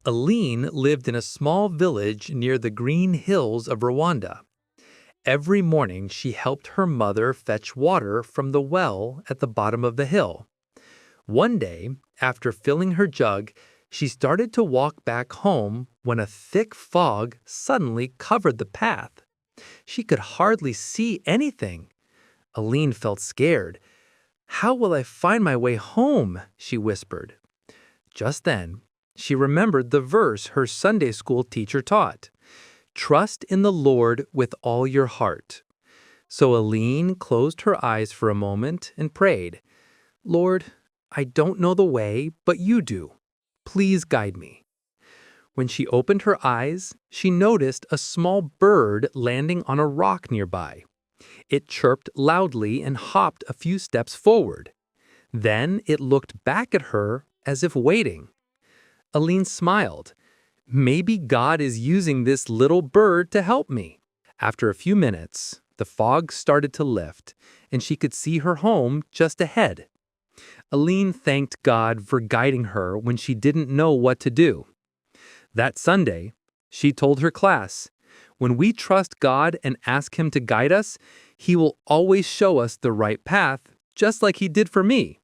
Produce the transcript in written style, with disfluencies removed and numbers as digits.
Aline lived in a small village near the green hills of Rwanda. Every morning she helped her mother fetch water from the well at the bottom of the hill. One day, after filling her jug, she started to walk back home when a thick fog suddenly covered the path. She could hardly see anything. Aline felt scared. "How will I find my way home?" she whispered. Just then, she remembered the verse her Sunday school teacher taught. Trust in the Lord with all your heart. So Aline closed her eyes for a moment and prayed, "Lord, I don't know the way, but you do. Please guide me." When she opened her eyes, she noticed a small bird landing on a rock nearby. It chirped loudly and hopped a few steps forward. Then it looked back at her as if waiting. Aline smiled. Maybe God is using this little bird to help me. After a few minutes, the fog started to lift, and she could see her home just ahead. Aline thanked God for guiding her when she didn't know what to do. That Sunday, she told her class, "When we trust God and ask Him to guide us, He will always show us the right path, just like He did for me."